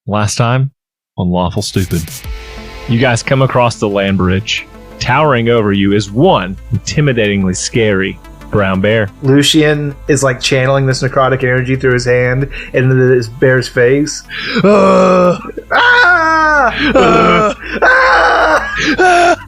Last time on Lawful Stupid. You guys come across the land bridge. Towering over you is one intimidatingly scary brown bear. Lucian is like channeling this necrotic energy through his hand into this bear's face.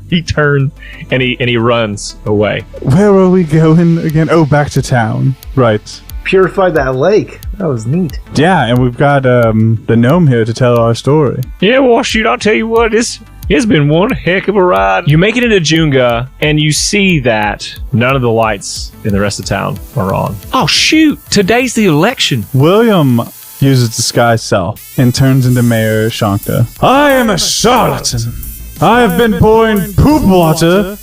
He turns and he runs away. Where are we going again? Oh, back to town. Right. Purified that lake. That was neat. Yeah, and we've got the gnome here to tell our story. Yeah, well, shoot, I'll tell you what, it's been one heck of a ride. You make it into Junga, and you see that none of the lights in the rest of town are on. Oh, shoot, today's the election. William uses disguise self and turns into Mayor Shankta. I am a charlatan. I have been pouring poop water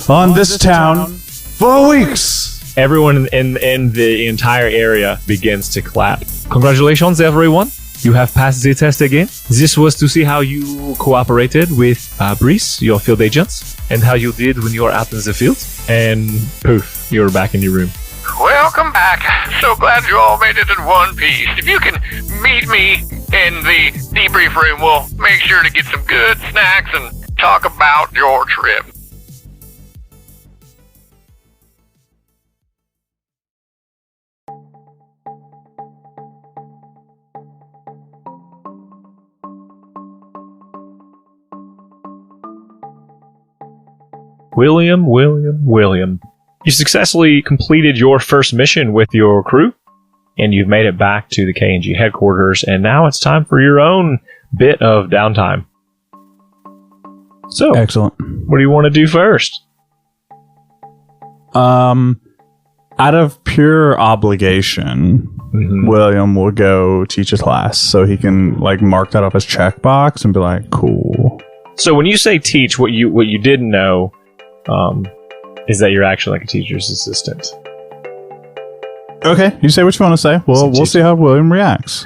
on this town for weeks. Everyone in the entire area begins to clap. Congratulations, everyone. You have passed the test again. This was to see how you cooperated with Breeze, your field agents, and how you did when you were out in the field. And poof, you're back in your room. Welcome back. So glad you all made it in one piece. If you can meet me in the debrief room, we'll make sure to get some good snacks and talk about your trip. William. You successfully completed your first mission with your crew, and you've made it back to the K&G headquarters, and now it's time for your own bit of downtime. So, excellent. What do you want to do first? Out of pure obligation, William will go teach a class so he can like mark that off his checkbox and be like, cool. So when you say teach, what you didn't know is that you're actually like a teacher's assistant. Okay, you say what you want to say. Well, we'll see how William reacts.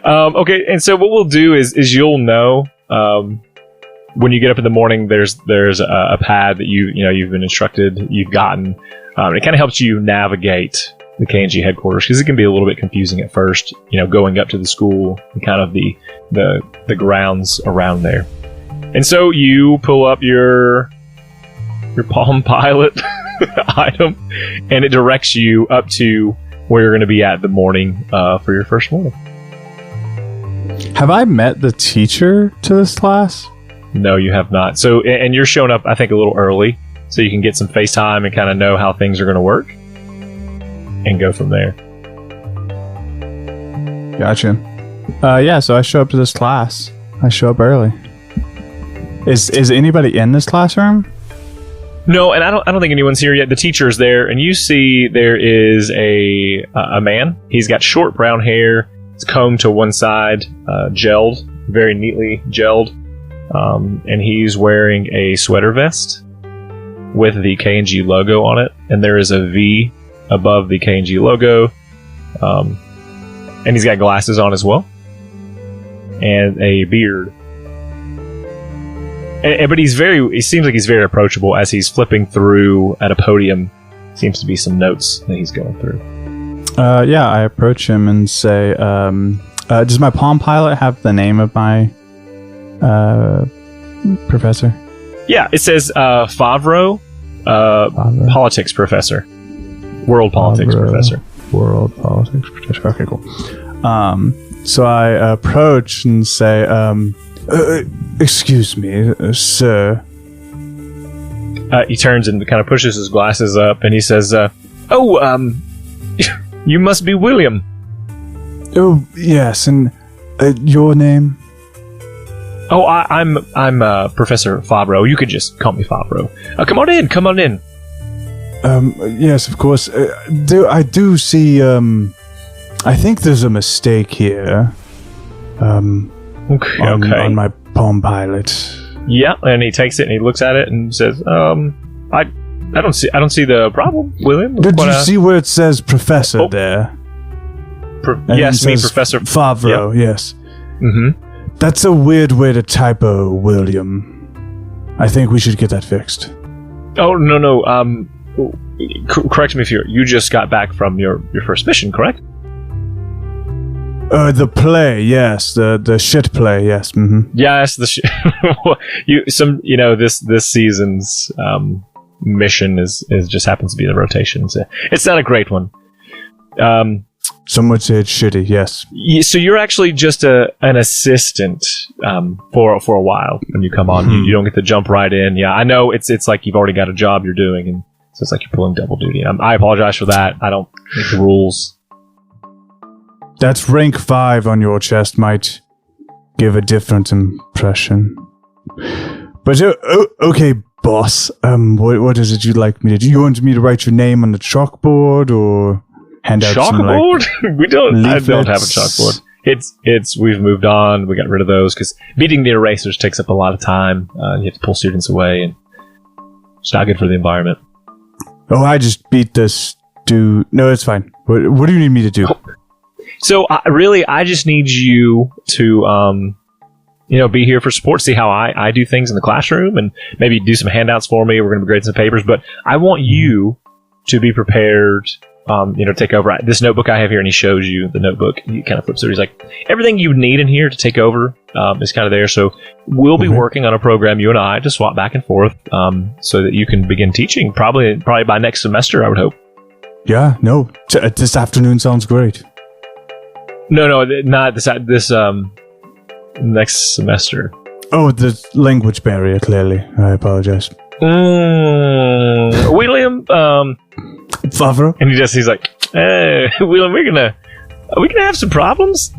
Okay, and so what we'll do is you'll know when you get up in the morning. There's a pad that you've been instructed. You've gotten. It kind of helps you navigate the K&G headquarters because it can be a little bit confusing at first. Going up to the school and kind of the grounds around there. And so you pull up your Palm Pilot item, and it directs you up to where you're going to be at the morning for your first morning. Have I met the teacher to this class? No, you have not. So, and you're showing up, I think, a little early, so you can get some FaceTime and kind of know how things are going to work, and go from there. Gotcha. Yeah, so I show up to this class. I show up early. Is anybody in this classroom? No, and I don't think anyone's here yet. The teacher's there, and you see there is a man. He's got short brown hair. It's combed to one side, gelled, very neatly gelled, and he's wearing a sweater vest with the K&G logo on it, and there is a V above the K&G logo, and he's got glasses on as well, and a beard. But he seems like he's very approachable as he's flipping through at a podium. Seems to be some notes that he's going through. Yeah, I approach him and say, does my Palm Pilot have the name of my professor? Yeah, it says Favreau, politics professor. World politics professor. World politics professor. Okay, cool. So I approach and say, excuse me, sir. He turns and kind of pushes his glasses up, and he says, you must be William. Oh, yes, and your name? Oh, I'm Professor Favreau. You could just call me Favreau. Come on in. Yes, of course. I do see, I think there's a mistake here. Okay. On my Palm Pilot. Yeah, and he takes it and he looks at it and says, I don't see the problem, William. Did you see where it says Professor there? Yes, me, Professor Favreau. Yep. Yes. Mm-hmm. That's a weird way to typo, William. I think we should get that fixed. Oh no. Correct me if you just got back from your first mission, correct? The play, yes. The shit play, yes. Mm-hmm. Yes, this season's mission is just happens to be the rotation. So it's not a great one. Some would say it's shitty, yes. So you're actually just an assistant for a while when you come on. You don't get to jump right in. Yeah, I know it's like you've already got a job you're doing, and so it's like you're pulling double duty. I apologize for that. I don't make the rules. That's rank 5 on your chest might give a different impression. But okay, boss. What is it you'd like me to do? You want me to write your name on the chalkboard or hand out chalkboard? Some, we don't. leaflets? I don't have a chalkboard. It's. We've moved on. We got rid of those because beating the erasers takes up a lot of time. You have to pull students away, and it's not good for the environment. Oh, I just beat this dude. No, it's fine. What do you need me to do? So I just need you to be here for support, see how I do things in the classroom, and maybe do some handouts for me. We're going to be grading some papers, but I want you to be prepared, take over. This notebook I have here, and he shows you the notebook. He kind of flips through. He's like, everything you need in here to take over is kind of there. So we'll be working on a program, you and I, to swap back and forth so that you can begin teaching probably by next semester, I would hope. Yeah, no. This afternoon sounds great. No, not this next semester. Oh, the language barrier, clearly. I apologize. William, Favreau? and he's like, hey, William, are we gonna have some problems?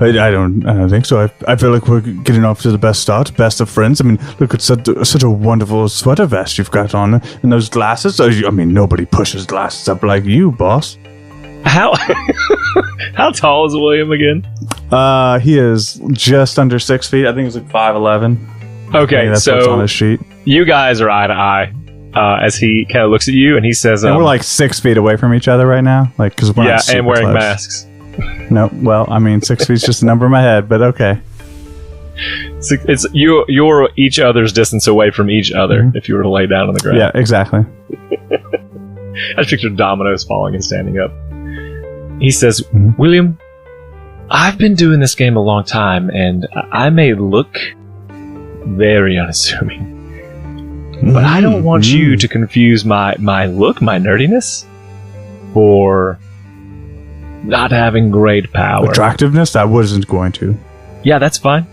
I don't think so. I feel like we're getting off to the best start, best of friends. I mean, look at such a wonderful sweater vest you've got on, and those glasses. I mean, nobody pushes glasses up like you, boss. How tall is William again? He is just under 6 feet. I think it's like 5'11". Okay, that's so what's on his sheet. You guys are eye to eye as he kind of looks at you and he says, and we're like 6 feet away from each other right now, like because we're not super and wearing close. masks. No, well, I mean 6 feet's just a number in my head, but okay. It's you're each other's distance away from each other if you were to lay down on the ground. Yeah, exactly. I just picture dominoes falling and standing up. He says, William, I've been doing this game a long time, and I may look very unassuming. But I don't want you to confuse my look, my nerdiness, for not having great power. Attractiveness? I wasn't going to. Yeah, that's fine.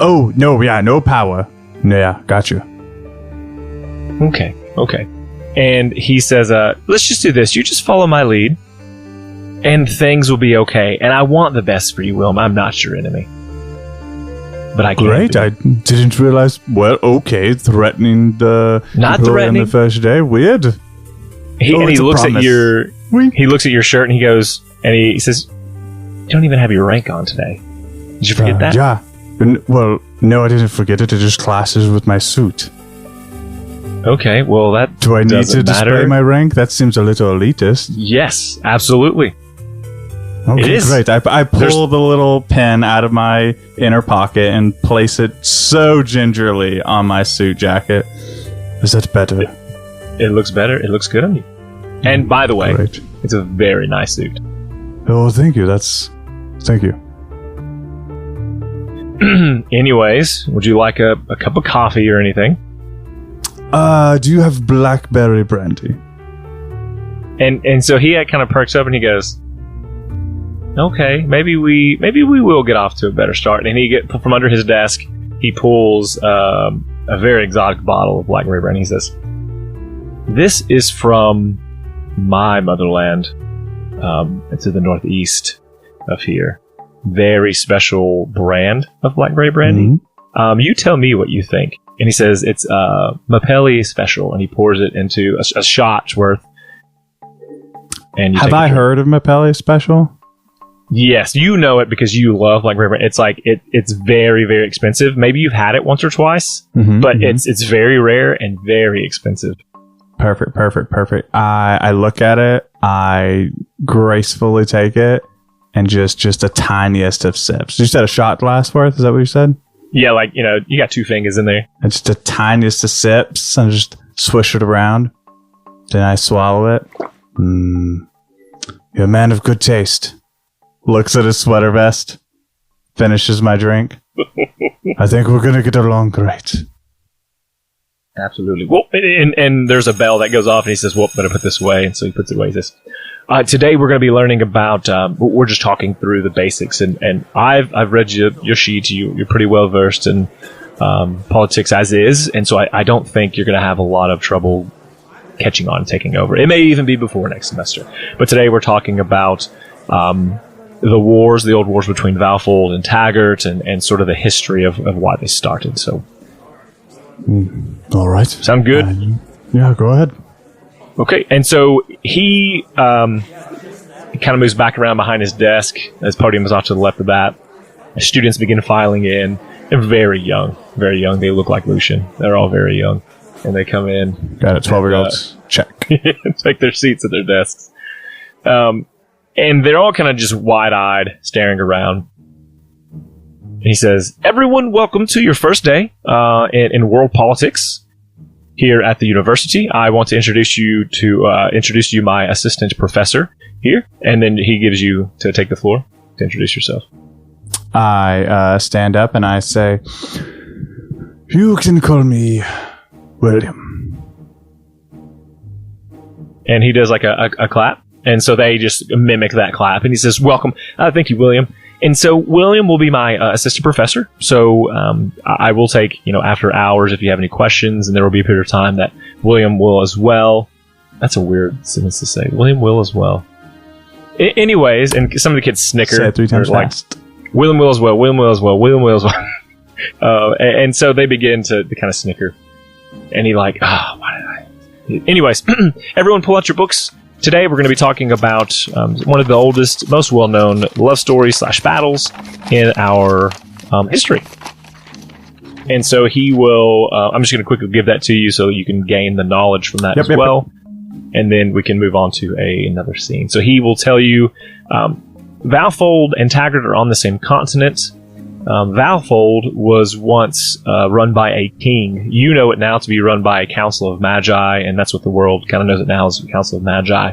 Oh, no, yeah, no power. Yeah, got you. Okay. And he says, let's just do this. You just follow my lead, and things will be okay. And I want the best for you, Wilm. I'm not your enemy. But I can't. Great, I didn't realize. Well, okay, threatening the threatening the first day. Weird. He looks at your shirt and he goes, and he says, "You don't even have your rank on today. Did you forget that?" Yeah. Well, no, I didn't forget it. It just clashes with my suit. Okay, well that do I need to display matter. my rank? That seems a little elitist. Yes, absolutely. Okay, it is. Great. I pull the little pen out of my inner pocket and place it so gingerly on my suit jacket. Is that better? It looks better. It looks good on you. And by the way, great. It's a very nice suit. Oh, thank you. Thank you. Anyways, would you like a cup of coffee or anything? Do you have blackberry brandy? And so he kind of perks up and he goes, okay, maybe we will get off to a better start. And he from under his desk, he pulls a very exotic bottle of blackberry brandy. He says, "This is from my motherland. It's in the northeast of here. Very special brand of blackberry brandy. Mm-hmm. You tell me what you think." And he says it's Mapelli special, and he pours it into a shot's worth. And have I heard of Mapelli special? Yes, you know it because you love blackberry brandy. It's like it's very, very expensive. Maybe you've had it once or twice, but it's very rare and very expensive. Perfect. I look at it, I gracefully take it, and just the tiniest of sips. You said a shot glass worth? Is that what you said? Yeah, like, you got 2 fingers in there. And just the tiniest of sips, and just swish it around. Then I swallow it. You're a man of good taste. looks at his sweater vest, finishes my drink. I think we're going to get along great. Absolutely. Well, and there's a bell that goes off, and he says, well, better put this away. And so he puts it away. He says, today we're going to be learning about, we're just talking through the basics. And I've read your sheet. You're pretty well versed in politics as is. And so I don't think you're going to have a lot of trouble catching on and taking over. It may even be before next semester. But today we're talking about the old wars between Valfold and Taggart and sort of the history of why they started. So. All right. Sound good? Yeah, go ahead. Okay, and so he kind of moves back around behind his desk. His podium is off to the left of that. Students begin filing in. They're very young. Very young. They look like Lucian. They're all very young. And they come in. Got it, 12-year-olds. Check. Take their seats at their desks. And they're all kind of just wide-eyed, staring around. He says, everyone, welcome to your first day in world politics here at the university. I want to introduce you my assistant professor here. And then he gives you to take the floor to introduce yourself. I stand up and I say, you can call me William. And he does like a clap. And so they just mimic that clap. And he says, welcome. Thank you, William. And so William will be my assistant professor. So I will take, after hours if you have any questions, and there will be a period of time that William will as well. That's a weird sentence to say. William will as well. Anyways, and some of the kids snicker. Say it 3 times fast. William will as well. William will as well. William will as well. And so they begin to kind of snicker. And he why did I? Anyways, everyone pull out your books. Today we're going to be talking about one of the oldest, most well-known love stories / battles in our history. And so he will, I'm just going to quickly give that to you so you can gain the knowledge from that as well. And then we can move on to another scene. So he will tell you, Valfold and Taggart are on the same continent. Valfold was once run by a king. You know it now to be run by a council of magi, and that's what the world kind of knows it now as the council of magi.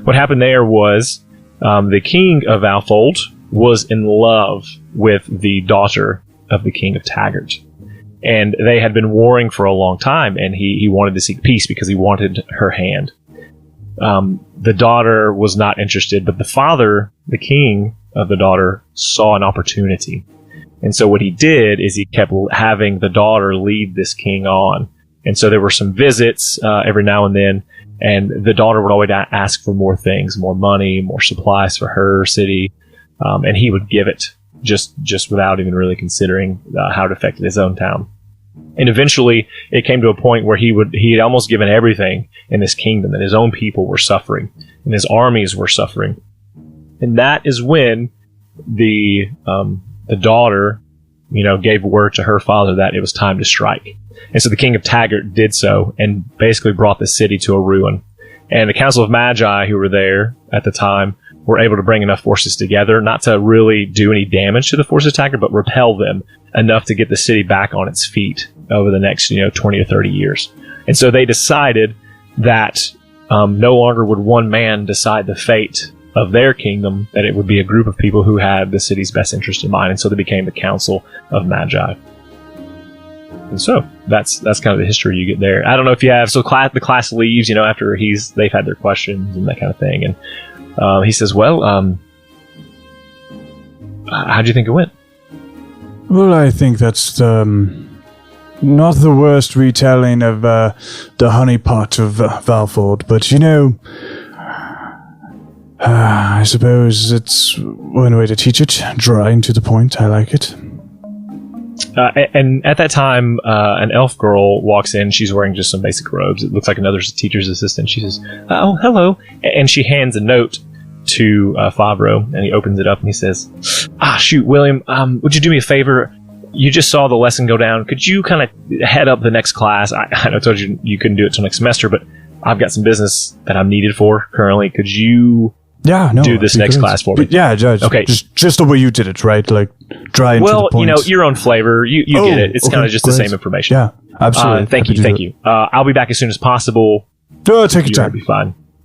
What happened there was the king of Valfold was in love with the daughter of the king of Taggart. And they had been warring for a long time, and he wanted to seek peace because he wanted her hand. The daughter was not interested, but the father, the king of the daughter, saw an opportunity. And so what he did is he kept having the daughter lead this king on. And so there were some visits every now and then, and the daughter would always ask for more things, more money, more supplies for her city, and he would give it just without even really considering how it affected his own town. And eventually it came to a point where he had almost given everything in this kingdom, and his own people were suffering, and his armies were suffering. And that is when the daughter, gave word to her father that it was time to strike. And so the king of Taggart did so and basically brought the city to a ruin. And the council of magi who were there at the time were able to bring enough forces together, not to really do any damage to the forces of Taggart, but repel them enough to get the city back on its feet over the next, 20 or 30 years. And so they decided that no longer would one man decide the fate of their kingdom, that it would be a group of people who had the city's best interest in mind. And so they became the Council of Magi. And so that's kind of the history you get there. I don't know if you have, so the class leaves, after they've had their questions and that kind of thing. And he says, well, how'd you think it went? Well, I think that's not the worst retelling of the honeypot of Valfold, but I suppose it's one way to teach it. Dry and to the point. I like it. And at that time, an elf girl walks in. She's wearing just some basic robes. It looks like another teacher's assistant. She says, oh, hello. And she hands a note to Favreau, and he opens it up and he says, shoot, William, would you do me a favor? You just saw the lesson go down. Could you kind of head up the next class? I know I told you couldn't do it till next semester, but I've got some business that I'm needed for currently. Could you do this next class for me? Yeah, Judge. Okay. Just the way you did it, right? Like, dry and to the point. Well, your own flavor. You get it. It's kind of just the same information. Yeah, absolutely. Thank you. I'll be back as soon as possible. Take your time.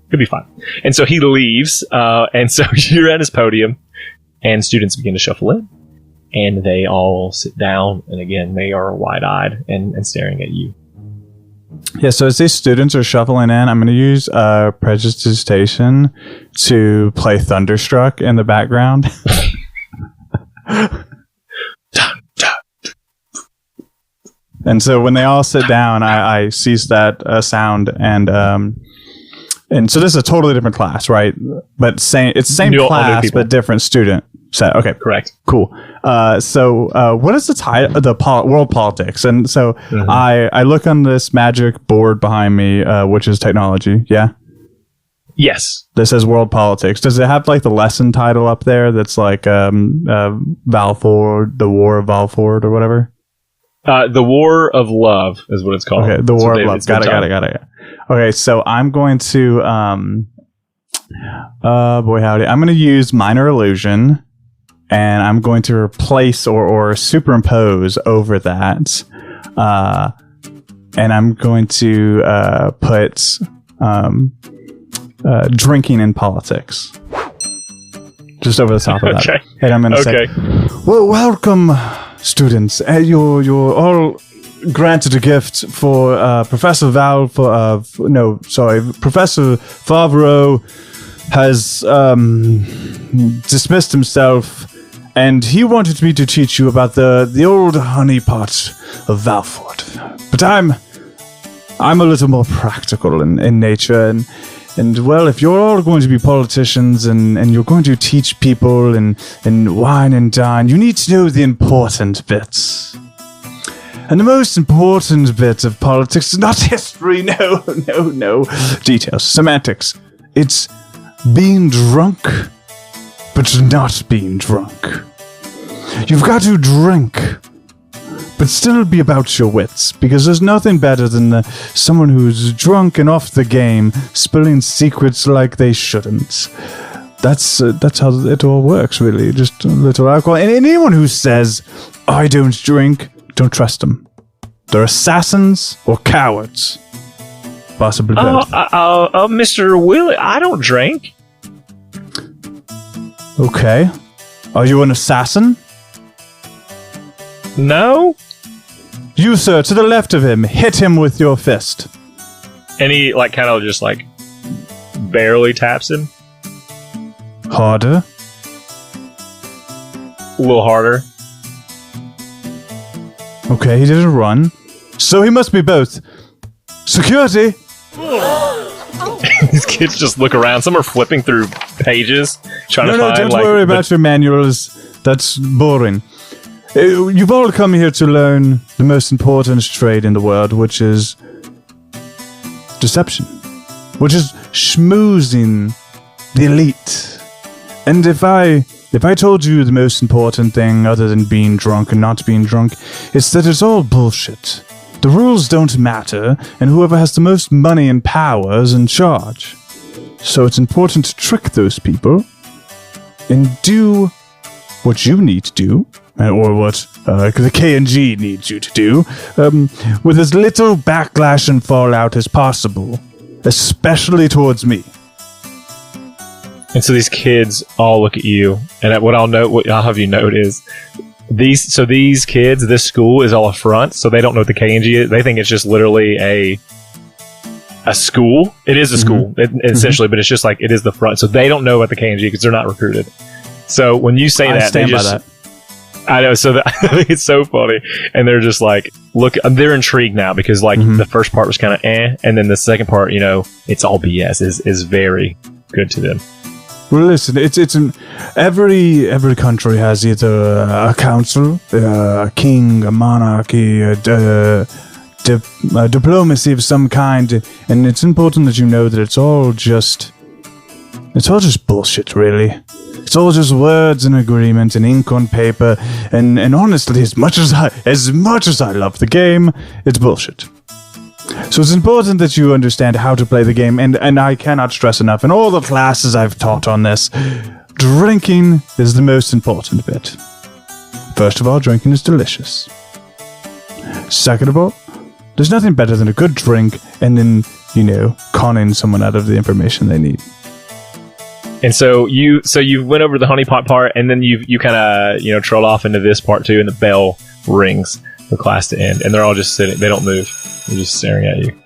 It'll be fine. And so he leaves, and so you're at his podium, and students begin to shuffle in, and they all sit down, and again, they are wide-eyed and staring at you. Yeah, so as these students are shuffling in, I'm going to use Prestidigitation to play Thunderstruck in the background. And so when they all sit down, I cease that sound, and so this is a totally different class, right? But it's the same class, but different student set. Okay, correct. Cool. So what is the title? World politics, and so I look on this magic board behind me, which is technology. Yeah. Yes. This says world politics. Does it have like the lesson title up there? That's like Valford, the War of Valford, or whatever. The War of Love is what it's called. Okay, the War of Love. Got it. Okay, so I'm going to boy howdy. I'm going to use Minor Illusion, and I'm going to replace or superimpose over that, and I'm going to put drinking in politics just over the top of that. Okay. And I'm going to say, well, welcome, students. You're all granted a gift for Professor Professor Favreau has dismissed himself, and he wanted me to teach you about the old honeypot of Valford. But I'm a little more practical in nature, and well, if you're all going to be politicians and you're going to teach people and wine and dine, you need to know the important bits. And the most important bit of politics is not history, no. Details, semantics. It's being drunk, but not being drunk. You've got to drink, but still be about your wits, because there's nothing better than someone who's drunk and off the game, spilling secrets like they shouldn't. That's how it all works, really. Just a little alcohol. And anyone who says, I don't drink, don't trust them. They're assassins or cowards. Possibly both. Mr. Willie, I don't drink. Okay. Are you an assassin? No. You, sir, to the left of him, hit him with your fist. And he, kind of just, barely taps him. Harder. A little harder. Okay, he didn't run. So he must be both. Security! These kids just look around. Some are flipping through pages, trying to find, don't worry about your manuals. That's boring. You've all come here to learn the most important trade in the world, which is deception. Which is schmoozing the elite. And if I told you the most important thing, other than being drunk and not being drunk, it's that it's all bullshit. The rules don't matter, and whoever has the most money and power is in charge. So it's important to trick those people and do what you need to do, or what the K&G needs you to do, with as little backlash and fallout as possible, especially towards me. And so these kids all look at you, and what I'll have you note is these kids, this school is all a front, so they don't know what the K&G is. They think it's just literally a school. It is a school, essentially, but it's just it is the front. So they don't know about the K&G because they're not recruited. So when you say that, stand by that. I know. So I think it's so funny, and they're just look. They're intrigued now because the first part was kind of and then the second part, it's all BS. is very good to them. Well, listen, it's every country has either a council, a king, a monarchy, a diplomacy of some kind, and it's important that you know that it's all just bullshit, really. It's all just words and agreement and ink on paper, and honestly, as much as I love the game, it's bullshit. So it's important that you understand how to play the game, and I cannot stress enough, in all the classes I've taught on this, drinking is the most important bit. First of all, drinking is delicious. Second of all, there's nothing better than a good drink, and then, conning someone out of the information they need. And so you went over the honeypot part, and then you kind of trolled off into this part too, and the bell rings for class to end, and they're all just sitting. They don't move. They're just staring at you.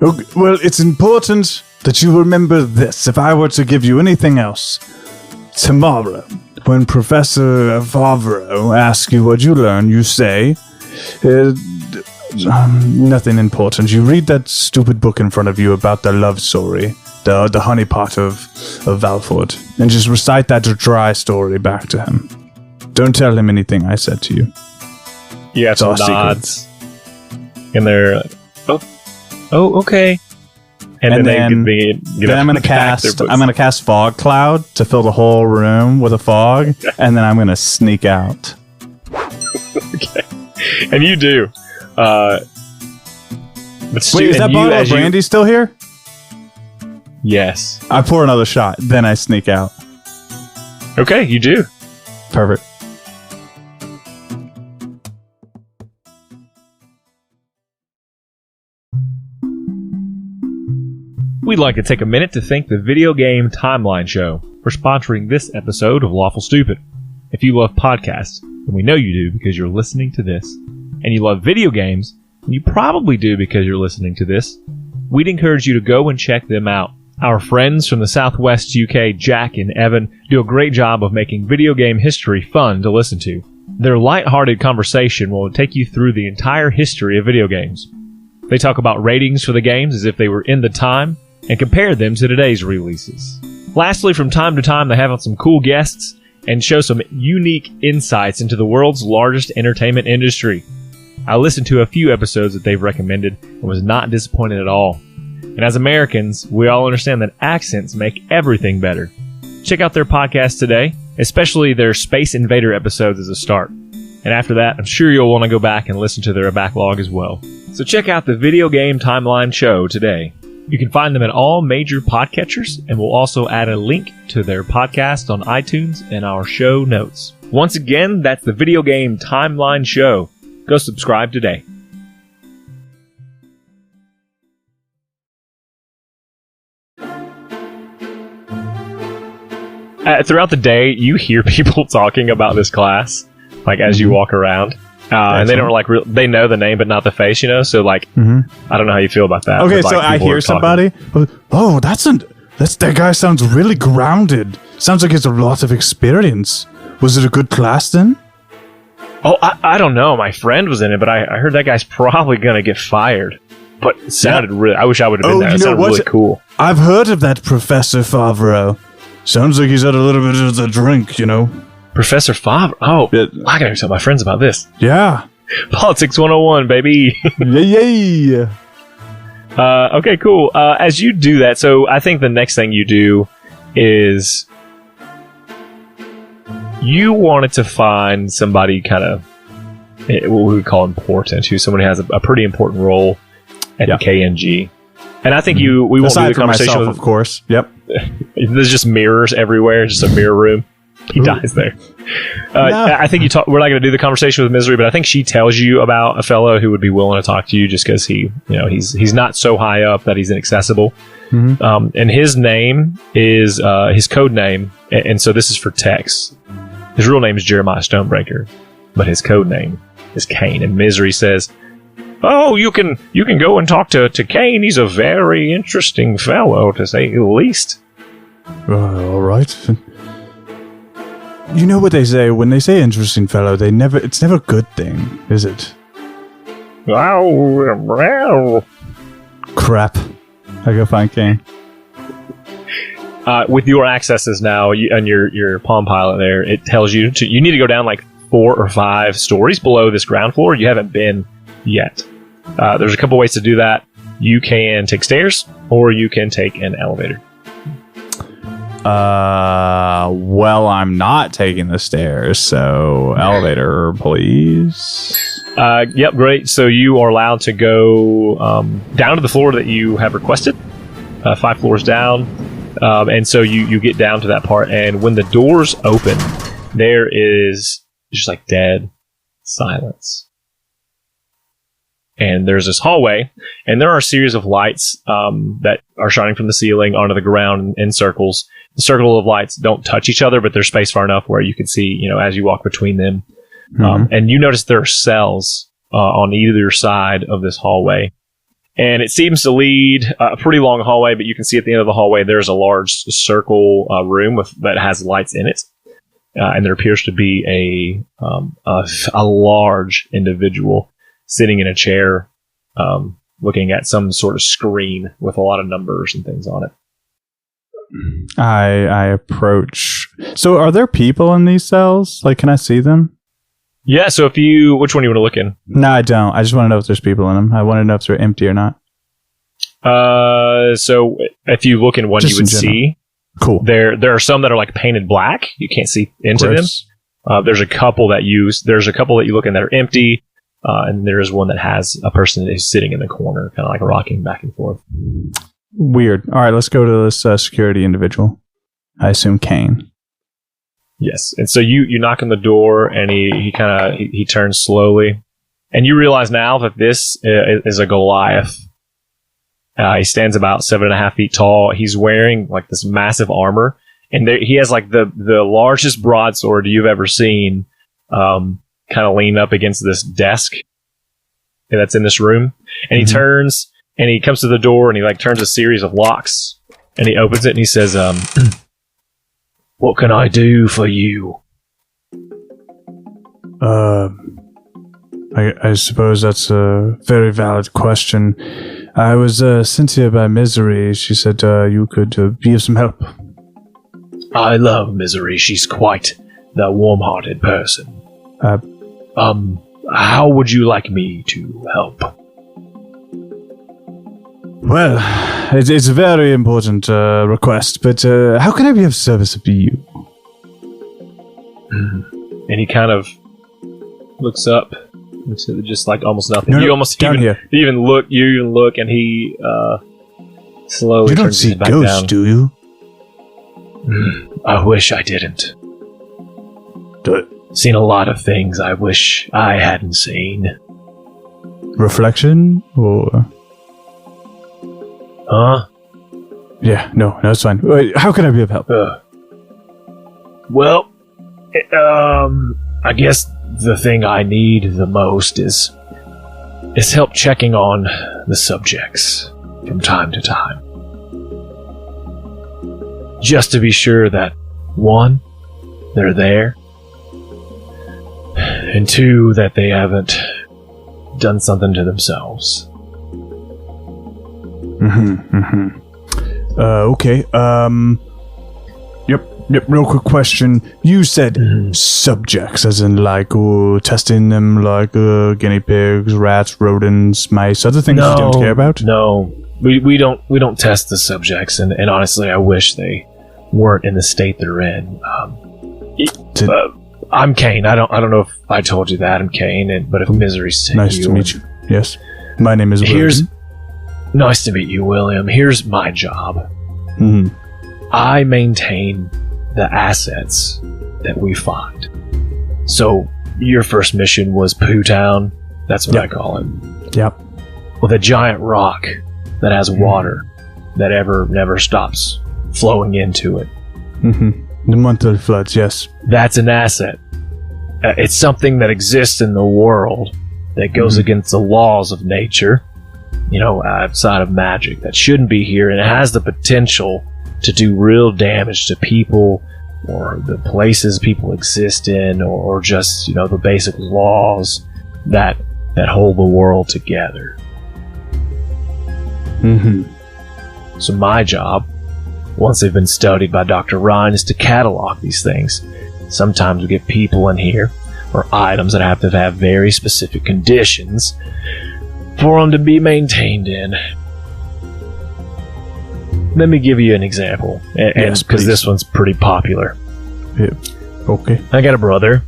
Okay, well, it's important that you remember this. If I were to give you anything else, tomorrow, when Professor Favreau asks you what you learn, you say, nothing important. You read that stupid book in front of you about the love story, the honeypot of Valford, and just recite that dry story back to him. Don't tell him anything I said to you. You got some nods. And they're like, oh, okay. And then I'm gonna cast fog cloud to fill the whole room with a fog, and then I'm gonna sneak out. Okay, and you do. Wait, is that bottle of brandy still here? Yes. I pour another shot, then I sneak out. Okay, you do. Perfect. We'd like to take a minute to thank the Video Game Timeline Show for sponsoring this episode of Lawful Stupid. If you love podcasts, and we know you do because you're listening to this, and you love video games, and you probably do because you're listening to this, we'd encourage you to go and check them out. Our friends from the Southwest UK, Jack and Evan, do a great job of making video game history fun to listen to. Their light-hearted conversation will take you through the entire history of video games. They talk about ratings for the games as if they were in the time, and compare them to today's releases. Lastly, from time to time, they have on some cool guests and show some unique insights into the world's largest entertainment industry. I listened to a few episodes that they've recommended and was not disappointed at all. And as Americans, we all understand that accents make everything better. Check out their podcast today, especially their Space Invader episodes as a start. And after that, I'm sure you'll want to go back and listen to their backlog as well. So check out the Video Game Timeline Show today. You can find them at all major podcatchers, and we'll also add a link to their podcast on iTunes in our show notes. Once again, that's the Video Game Timeline Show. Go subscribe today. Throughout the day, you hear people talking about this class, like as you walk around. And they don't they know the name but not the face, so I don't know how you feel about that. Okay, so I hear somebody. Oh, that guy sounds really grounded. Sounds like he has a lot of experience. Was it a good class then? Oh, I don't know. My friend was in it, but I heard that guy's probably gonna get fired. But it sounded really. I wish I would have been there. It sounded really cool. I've heard of that Professor Favreau. Sounds like he's had a little bit of the drink, Professor Favre. Oh, I gotta tell my friends about this. Yeah. Politics 101, baby. Yay. Okay, cool. As you do that, so I think the next thing you do is you wanted to find somebody kind of what we would call important, who somebody has a pretty important role at the KNG. And I think we won't do the conversation myself, of course. Yep. There's just mirrors everywhere, just a mirror room. He dies there. No. I think we're not going to do the conversation with Misery, but I think she tells you about a fellow who would be willing to talk to you just because he's not so high up that he's inaccessible. Mm-hmm. And his name is his code name, and so this is for Tex. His real name is Jeremiah Stonebreaker, but his code name is Cain. And Misery says, "Oh, you can go and talk to Cain. He's a very interesting fellow, to say the least." All right. You know what they say when they say interesting fellow, it's never a good thing, is it? Crap. I go find Cain. With your accesses now and your Palm Pilot there, it tells you you need to go down like 4 or 5 stories below this ground floor. You haven't been yet. There's a couple ways to do that. You can take stairs or you can take an elevator. Well, I'm not taking the stairs, so elevator, please. Yep, great. So you are allowed to go down to the floor that you have requested, 5 floors down, and so you get down to that part, and when the doors open, there is just like dead silence. And there's this hallway, and there are a series of lights that are shining from the ceiling onto the ground in circles. the circle of lights don't touch each other, but they're spaced far enough where you can see, you know, as you walk between them. And you notice there are cells on either side of this hallway. And it seems to lead a pretty long hallway, but you can see at the end of the hallway there's a large circle room that has lights in it. And there appears to be a large individual sitting in a chair, looking at some sort of screen with a lot of numbers and things on it. I approach. So are there people in these cells? Like, can I see them? Yeah, so which one do you want to look in? No, I don't. I just want to know if there's people in them. I want to know if they're empty or not. So if you look in one, just you would see. Cool. There are some that are like painted black. You can't see into them. There's a couple that you look in that are empty. And there is one that has a person that is sitting in the corner, kind of like rocking back and forth. Weird. All right, let's go to this security individual. I assume Cain. Yes. And so you knock on the door, and he turns slowly, and you realize now that this is a Goliath. He stands about 7.5 feet tall. He's wearing like this massive armor, and he has like the largest broadsword you've ever seen, kind of leaning up against this desk that's in this room. And he turns, and he comes to the door, and he like turns a series of locks, and he opens it, and he says, "What can I do for you?" I suppose that's a very valid question. I was sent here by Misery. She said you could be of some help. I love Misery. She's quite the warm-hearted person. How would you like me to help? Well, it's a very important request, but how can I be of service to you? And he kind of looks up into just like almost nothing. No, you almost down even, here. You even look, and he slowly. You don't turns see his back ghosts, down. do you? I wish I didn't. Seen a lot of things I wish I hadn't seen. Reflection or? Huh? Yeah, no, it's fine. Wait, how can I be of help? Well, I guess the thing I need the most is help checking on the subjects from time to time. Just to be sure that, one, they're there, and two, that they haven't done something to themselves. Okay. Yep. Real quick question. You said subjects, as in like testing them like guinea pigs, rats, rodents, mice, other things you don't care about? No, we don't test the subjects, and honestly, I wish they weren't in the state they're in. I'm Cain. I don't know if I told you that. I'm Cain, but if Misery's sent nice to meet you. Yes, my name is William. Nice to meet you, William. Here's my job. I maintain the assets that we find. So your first mission was Pooh Town. That's what I call it. Yep. With a giant rock that has water that never stops flowing into it. The monthly floods, yes. That's an asset. It's something that exists in the world that goes against the laws of nature, outside of magic, that shouldn't be here, and it has the potential to do real damage to people or the places people exist in, or just, the basic laws that hold the world together. So my job, once they've been studied by Dr. Ryan, is to catalog these things. Sometimes we get people in here, or items that have to have very specific conditions for them to be maintained in. Let me give you an example, Yes, because please. this one's pretty popular. Yeah. Okay. I got a brother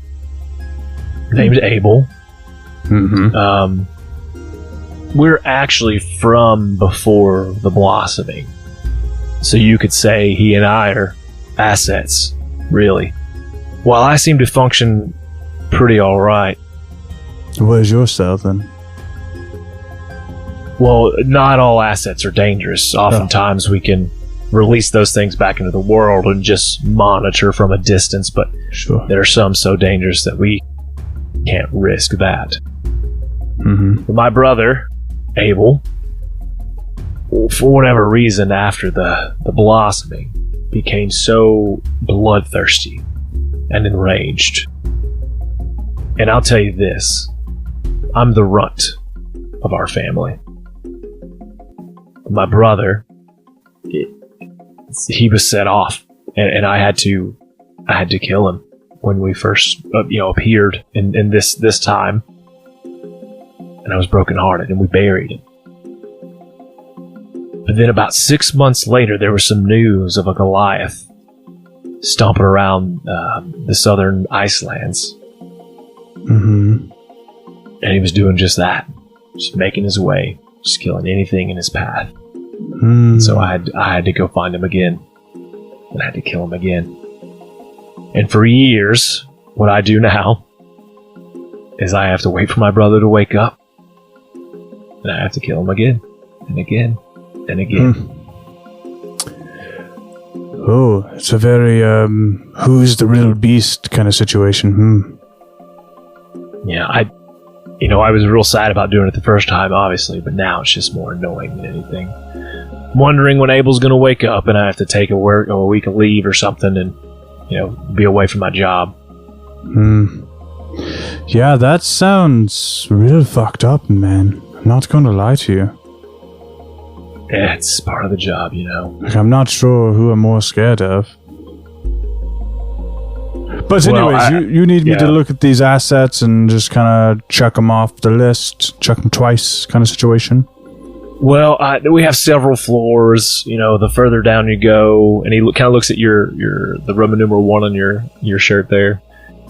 named Abel. We're actually from before the blossoming. So you could say he and I are assets, really. While I seem to function pretty alright. Where's your cell then? Well, not all assets are dangerous. Oftentimes we can release those things back into the world and just monitor from a distance, but Sure. there are some so dangerous that we can't risk that. Mm-hmm. My brother, Abel, for whatever reason, after the blossoming, became so bloodthirsty and enraged. And I'll tell you this, I'm the runt of our family. My brother, he was set off, and I had to kill him when we first appeared in this time, and I was brokenhearted, and we buried him. But then about 6 months later, there was some news of a Goliath stomping around the southern Icelands. Mm-hmm. And he was doing just that, just making his way, just killing anything in his path. So I had to go find him again, and I had to kill him again. And for years, what I do now is I have to wait for my brother to wake up, and I have to kill him again, and again, and again. Oh, it's a very who's the real beast kind of situation. Yeah, I was real sad about doing it the first time, obviously, but now it's just more annoying than anything. Wondering when Abel's going to wake up and I have to take a week of leave or something and, be away from my job. Yeah, that sounds real fucked up, man. I'm not going to lie to you. Yeah, it's part of the job, Like, I'm not sure who I'm more scared of. But anyways, you need me to look at these assets and just kind of check them off the list, check them twice kind of situation. Well, we have several floors. The further down you go, and he kind of looks at the Roman numeral 1 on your shirt there.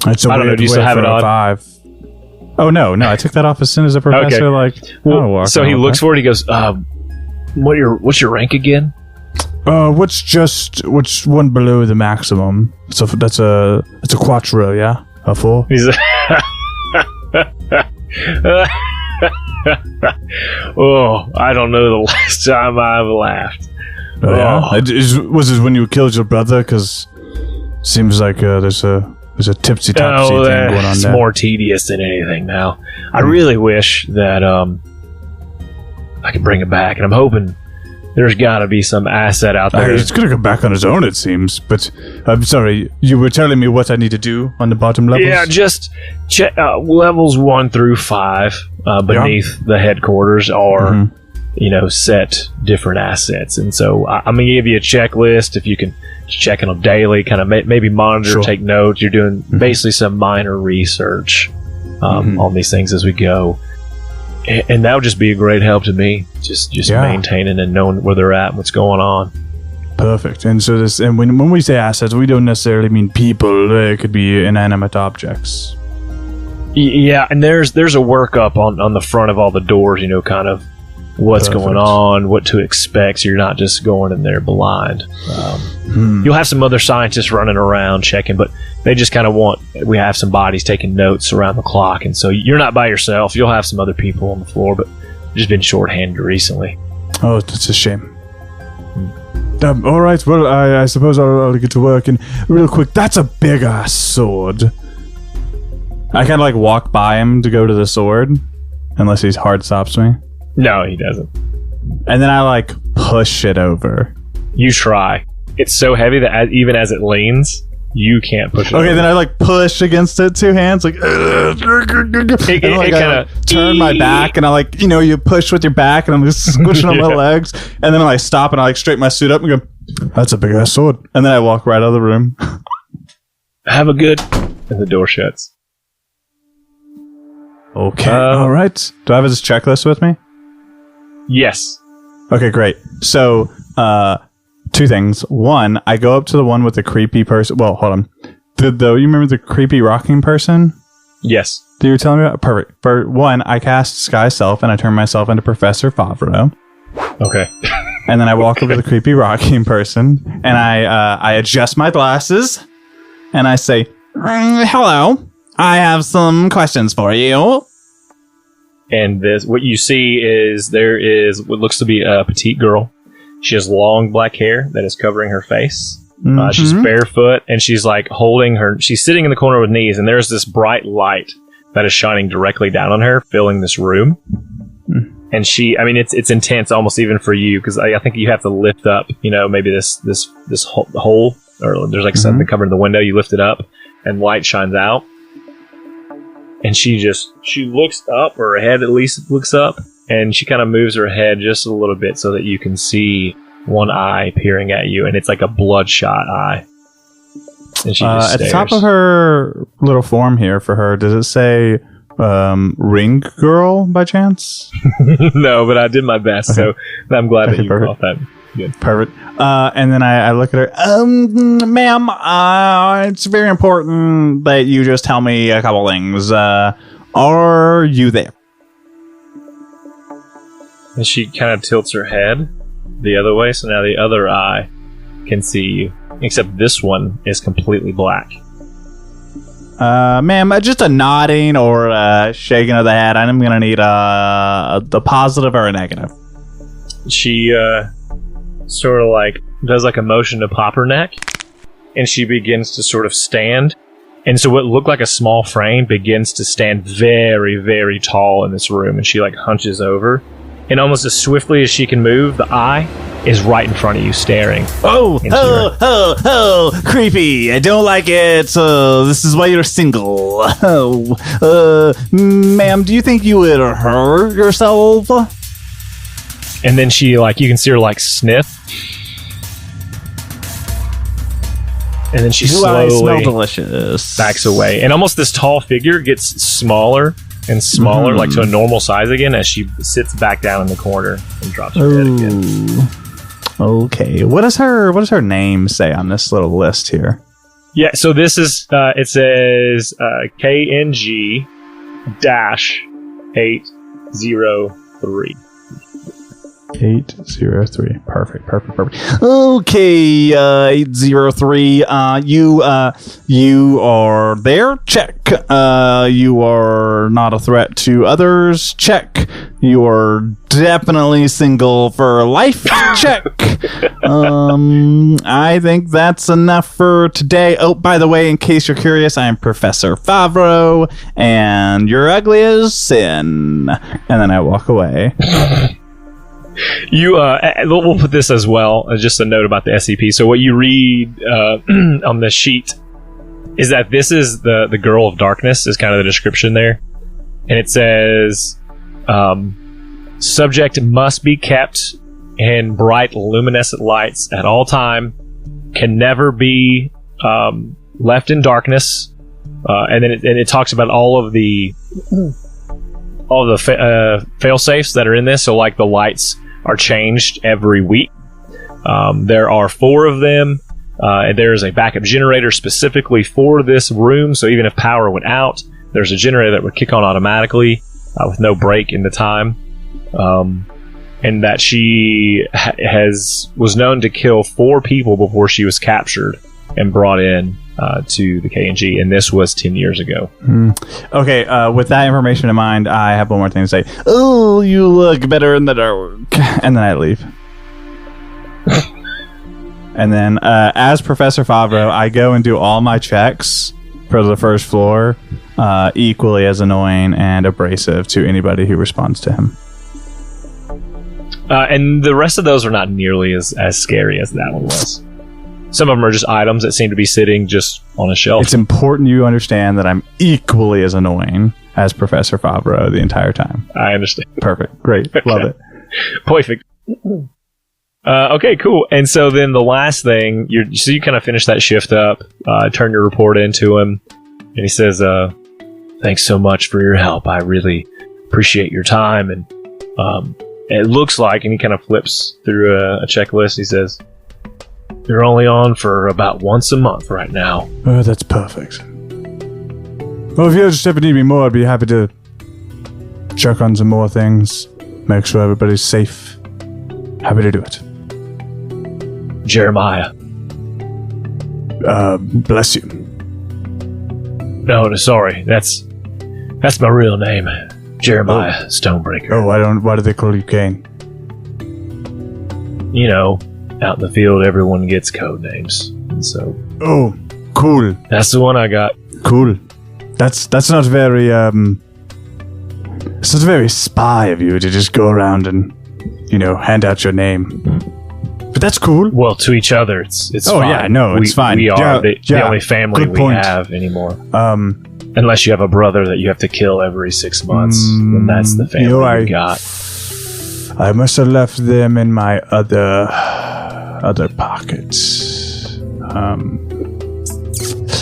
It's a I don't know. Do you still have it on? 5. Oh no! I took that off as soon as the professor so he looks for it. He goes, "What's your rank again?" Which one below the maximum? So it's a quattro, yeah, a 4. He's oh, I don't know the last time I've laughed. Oh, yeah? Was it when you killed your brother? Because seems like there's a tipsy topsy thing going on there. It's more tedious than anything now. I really wish that I could bring it back, and I'm hoping there's got to be some asset out there. It's going to come back on its own, it seems. But I'm sorry, you were telling me what I need to do on the bottom levels? Yeah, just check levels 1 through 5 beneath the headquarters are, set different assets. And so I'm going to give you a checklist if you can check them daily, kind of maybe monitor, take notes. You're doing basically some minor research on these things as we go. And that would just be a great help to me, just maintaining and knowing where they're at and what's going on. Perfect. And so when we say assets, we don't necessarily mean people. It could be inanimate objects. Yeah, and there's a workup on the front of all the doors, kind of what's going on, what to expect, so you're not just going in there blind. You'll have some other scientists running around checking, but they just kind of we have some bodies taking notes around the clock, and so you're not by yourself. You'll have some other people on the floor, but just been shorthanded recently. Oh, that's a shame. All right, well, I suppose I'll get to work. And real quick, that's a big-ass sword. I kind of walk by him to go to the sword, unless he hard stops me. No, he doesn't. And then I push it over. You try. It's so heavy that even as it leans, you can't push it over. Then I push against it 2 hands, and I turn my back, and I you push with your back, and I'm just squishing on my legs, and then I stop and I straighten my suit up and go, that's a big ass sword. And then I walk right out of the room. Have a good, and the door shuts. Okay. All right. Do I have this checklist with me? Yes. Okay, great. So, 2 things. 1, I go up to the one with the creepy person. Well, hold on. You remember the creepy rocking person? Yes. That you were telling me about? Perfect. For 1, I cast Sky Self and I turn myself into Professor Favreau. Okay. And then I walk over to the creepy rocking person and I adjust my glasses and I say, hello, I have some questions for you. And what you see is there is what looks to be a petite girl. She has long black hair that is covering her face. Mm-hmm. She's barefoot, and she's like holding her. She's sitting in the corner with knees, and there's this bright light that is shining directly down on her, filling this room. And it's intense, almost even for you, because I think you have to lift up, maybe this hole, or there's like something covering the window. You lift it up, and light shines out. And she looks up, or her head at least looks up, and she kind of moves her head just a little bit so that you can see one eye peering at you, and it's like a bloodshot eye. And she just at the top of her little form here for her, does it say Ring Girl by chance? No, but I did my best, so I'm glad that you caught that. Good. Perfect. And then I look at her. Ma'am, it's very important that you just tell me a couple things. Are you there? And she kind of tilts her head the other way, so now the other eye can see you. Except this one is completely black. Ma'am, just a nodding or a shaking of the head. I'm going to need a positive or a negative. She sort of like does like a motion to pop her neck, and she begins to sort of stand. And so what looked like a small frame begins to stand very, very tall in this room, and she like hunches over. And almost as swiftly as she can move, the eye is right in front of you, staring. Oh, creepy. I don't like it. This is why you're single. Ma'am, do you think you would hurt yourself? And then she, you can see her, sniff. And then she slowly smell delicious. Backs away. And almost this tall figure gets smaller and smaller, to a normal size again, as she sits back down in the corner and drops her head again. Okay. What does her name say on this little list here? Yeah, so this is, it says KNG-803. 803. Perfect. Okay, 803. You are there. Check. You are not a threat to others. Check. You are definitely single for life. Check. I think that's enough for today. Oh, by the way, in case you're curious, I am Professor Favreau, and you're ugly as sin. And then I walk away. We'll put this as well, just a note about the SCP. So what you read on the sheet is that this is the Girl of Darkness, is kind of the description there. And it says, subject must be kept in bright luminescent lights at all time, can never be left in darkness. And then it talks about all of the fail safes that are in this. So the lights are changed every week. There are 4 of them, and there's a backup generator specifically for this room. So even if power went out, there's a generator that would kick on automatically with no break in the time. And that she was known to kill 4 people before she was captured and brought in to the KNG, and this was 10 years ago. Okay, with that information in mind, I have one more thing to say. Oh, you look better in the dark. And then I leave. And then, as Professor Favreau, I go and do all my checks for the first floor, equally as annoying and abrasive to anybody who responds to him. And the rest of those are not nearly as scary as that one was. Some of them are just items that seem to be sitting just on a shelf. It's important you understand that I'm equally as annoying as Professor Favreau the entire time. I understand. Perfect. Great. Okay. Love it. Perfect. Okay, cool. And so then the last thing, you kind of finish that shift up, turn your report into him, and he says, thanks so much for your help. I really appreciate your time. And it looks like, and he kind of flips through a checklist, he says, you're only on for about once a month right now. Oh, that's perfect. Well, if you just ever need me more, I'd be happy to check on some more things, make sure everybody's safe. Happy to do it. Jeremiah. Bless you. No, sorry. That's my real name. Jeremiah Stonebreaker. Oh, why do they call you Cain? you know, out in the field, everyone gets code names. And so, Oh, cool. that's the one I got. Cool. That's not very it's not very spy of you to just go around and, you know, hand out your name. But that's cool. Well, to each other, it's Oh, fine. yeah, no, it's fine. We are Yeah, the yeah, only family good we point. have anymore. Unless Unless you have a brother that you have to kill every 6 months, then that's the family you got. I must have left them in my other pockets.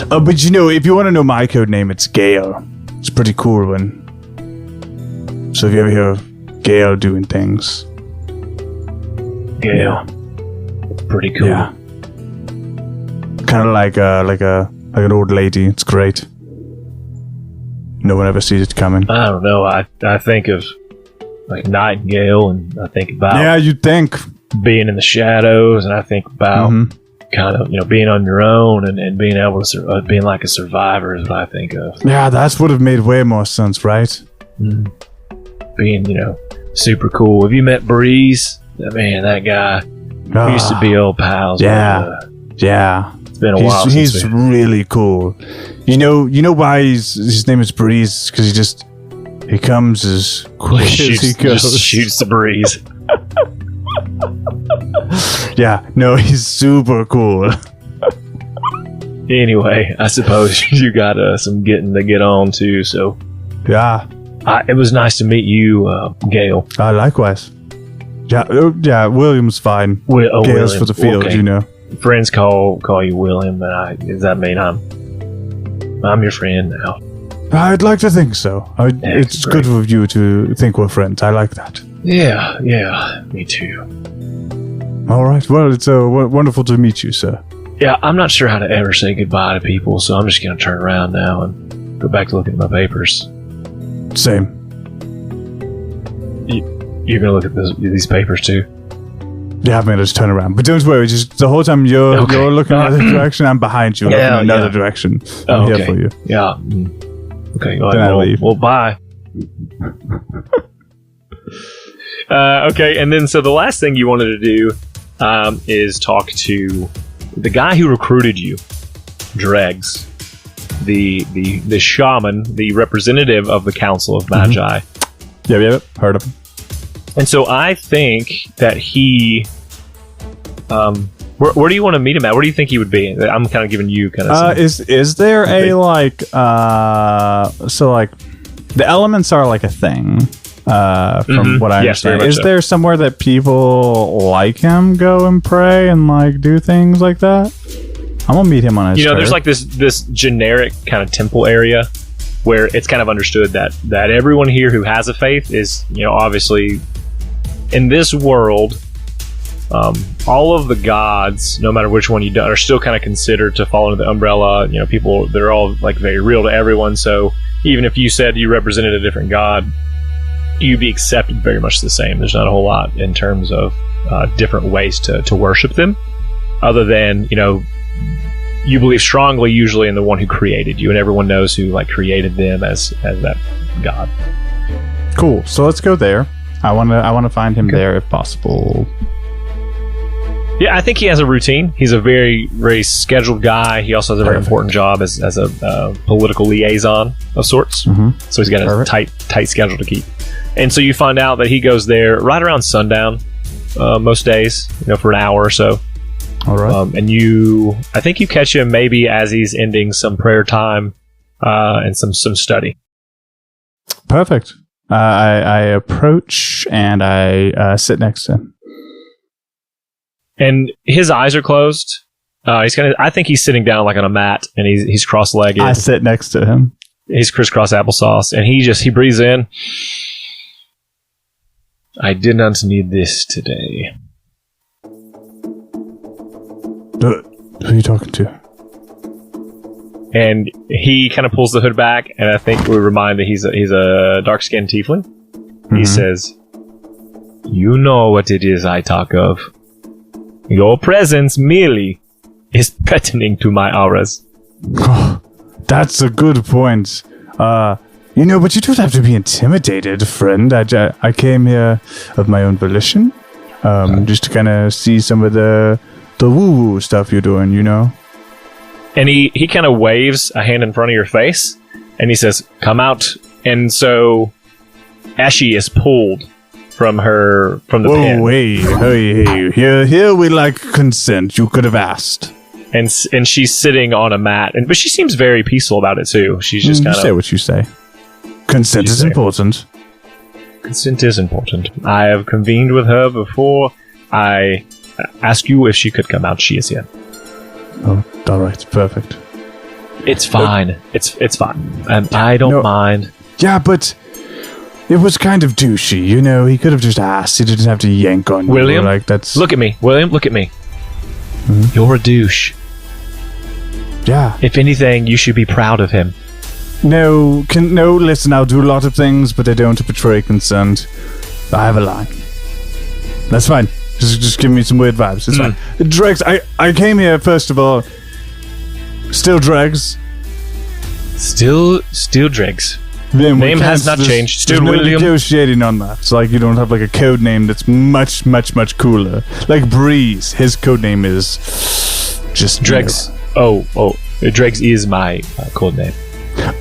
But you know, if you want to know my code name, it's Gale. It's a pretty cool one. So if you ever hear of Gale doing things, Gale. Pretty cool. yeah, kind of like an old lady. It's great. No one ever sees it coming. I don't know. I think of like Nightingale, and I think about Yeah, you'd think. being in the shadows, and I think about kind of, you know, being on your own and being able to being like a survivor is what I think of. Yeah, that would have made way more sense, right? Being, you know, super cool. Have you met Breeze? Man, that guy. We used to be old pals. Yeah. But, Yeah. it's been a while. He's since really cool. You know why his name is Breeze? Because he comes as quick as he goes. just shoots the breeze. Yeah, no, he's super cool. Anyway, I suppose you got some getting to get on too. So Yeah, it was nice to meet you, Gail. likewise. Yeah, William's fine. Gale's William. for the field, Okay. you know. Friends call you William, and does that mean I'm your friend now? I'd like to think so. It's great. good of you to think we're friends. I like that. Yeah, me too. All right. Well, it's wonderful to meet you, sir. Yeah, I'm not sure how to ever say goodbye to people, so I'm just gonna turn around now and go back to looking at my papers. Same. You're gonna look at these papers too? Yeah, I'm gonna just turn around. But don't worry, just the whole time you're looking in another direction, I'm behind you, looking in another direction. I'm here for you. Yeah. Okay, go Then I ahead. leave. Well, bye. Okay, and then so the last thing you wanted to do is talk to the guy who recruited you, Dregs, the shaman, the representative of the Council of Magi. Yep. Heard of him. And so I think that he, where do you want to meet him at? Where do you think he would be? I'm kind of giving you kind of. Is there a like so like the elements are like a thing from what I Yes, very understand. much Is so. there somewhere that people like him go and pray and like do things like that? I'm gonna meet him on his. There's like this generic kind of temple area where it's kind of understood that everyone here who has a faith is, obviously in this world, all of the gods, no matter which one you do, are still kind of considered to fall under the umbrella. People, they're all like very real to everyone. So even if you said you represented a different god, you'd be accepted very much the same. There's not a whole lot in terms of different ways to worship them, other than, you believe strongly usually in the one who created you, and everyone knows who created them as that god. Cool. So let's go there. I wanna find him there if possible. Yeah, I think he has a routine. He's a very, very scheduled guy. He also has a very important job as a political liaison of sorts. Mm-hmm. So he's got a tight schedule to keep. And so you find out that he goes there right around sundown most days, for an hour or so. All right. And I think you catch him maybe as he's ending some prayer time and some study. Perfect. I approach and I sit next to him. And his eyes are closed. I think he's sitting down on a mat, and he's cross-legged. I sit next to him. He's crisscross applesauce, and he breathes in. I did not need this today. Who are you talking to? And he kind of pulls the hood back, and I think we remind that he's a dark-skinned tiefling. Mm-hmm. He says, "You know what it is I talk of. Your presence merely is threatening to my auras." Oh, that's a good point. But you don't have to be intimidated, friend. I came here of my own volition. just to kind of see some of the woo-woo stuff you're doing, you know? And he kind of waves a hand in front of your face, and he says, "Come out." And so Ashy is pulled from the pen. Whoa, hey, here we like consent. You could have asked. And she's sitting on a mat, but she seems very peaceful about it too. She's just kind of say what you say. Consent is important. Consent is important. I have convened with her before. I ask you if she could come out. She is here. Oh, all right, perfect. It's fine. It's fine. I don't mind. Yeah, but it was kind of douchey, you know. He could have just asked. He didn't have to yank on William, you. Like that's. Look at me, William. Look at me. Mm-hmm. You're a douche. Yeah. If anything, you should be proud of him. No, listen, I'll do a lot of things, but I don't betray consent. I have a line. That's fine. Just give me some weird vibes. It's fine. Dregs, I came here, first of all. Still Dregs. Still Dregs. Name has not changed. Still William. William. Negotiating on that. It's like you don't have like a code name that's much, much, much cooler. Like Breeze, his code name is just Dregs. Oh, Dregs is my code name.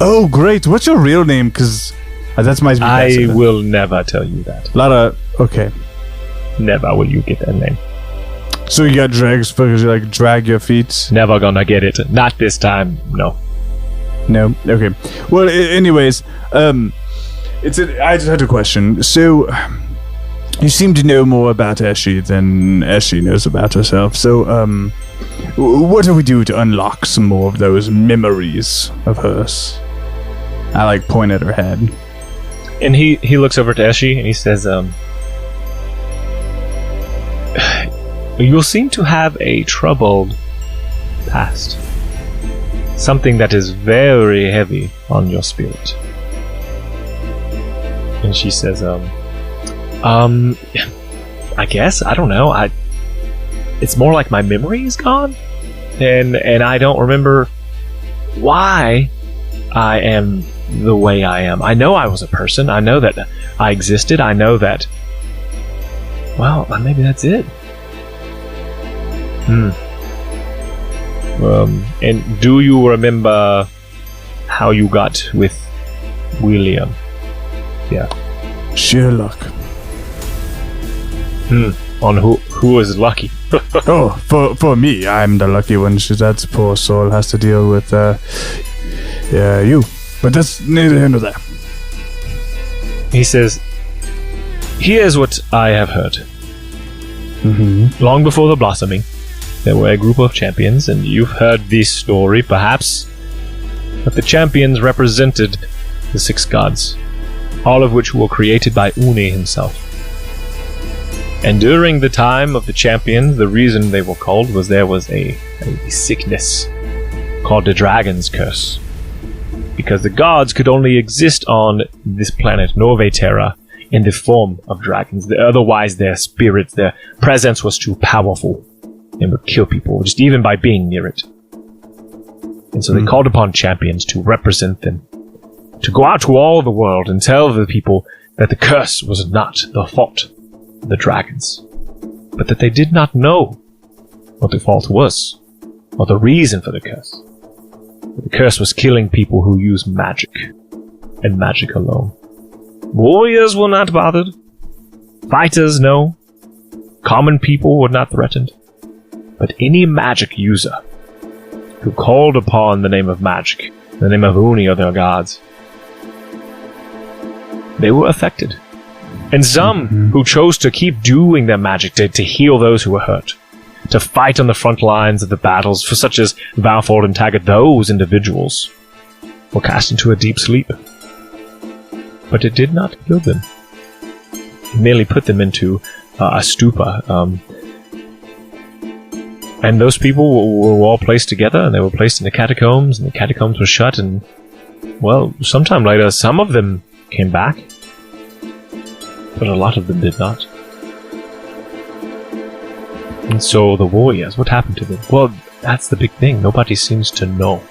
Oh, great. What's your real name? Because that's my. I will never tell you that. Lara, okay. Never will you get that name. So you got Dregs because you like drag your feet? Never gonna get it. Not this time. No. No. Okay. Well, anyways, I just had a question. So you seem to know more about Eshi than Eshi knows about herself. So what do we do to unlock some more of those memories of hers? I like point at her head. And he looks over to Eshi and he says, "You seem to have a troubled past. Something that is very heavy on your spirit." And she says, I guess, I don't know. It's more like my memory is gone, and I don't remember why I am the way I am. I know I was a person. I know that I existed. I know that. Well, maybe that's it. And do you remember how you got with William? Yeah. Sheer luck. On who is lucky? Oh, for me, I'm the lucky one. That poor soul has to deal with you. But that's neither here nor there. He says, "Here's what I have heard. Mm-hmm. Long before the blossoming, there were a group of champions, and you've heard this story, perhaps, but the champions represented the 6 gods, all of which were created by Uni himself. And during the time of the champions, the reason they were called was there was a sickness called the Dragon's Curse, because the gods could only exist on this planet, Norve Terra, in the form of dragons. Otherwise, their spirits, their presence was too powerful and would kill people, just even by being near it. And so they called upon champions to represent them, to go out to all the world and tell the people that the curse was not the fault of the dragons, but that they did not know what the fault was, or the reason for the curse. The curse was killing people who use magic, and magic alone. Warriors were not bothered. Fighters, no. Common people were not threatened. But any magic user who called upon the name of magic, the name of Uni or their gods, they were affected. And some who chose to keep doing their magic to heal those who were hurt, to fight on the front lines of the battles, for such as Valford and Taggart, those individuals were cast into a deep sleep. But it did not kill them. It merely put them into a stupor. And those people were all placed together, and they were placed in the catacombs, and the catacombs were shut, and, well, sometime later, some of them came back, but a lot of them did not. And so the warriors, what happened to them? Well, that's the big thing. Nobody seems to know.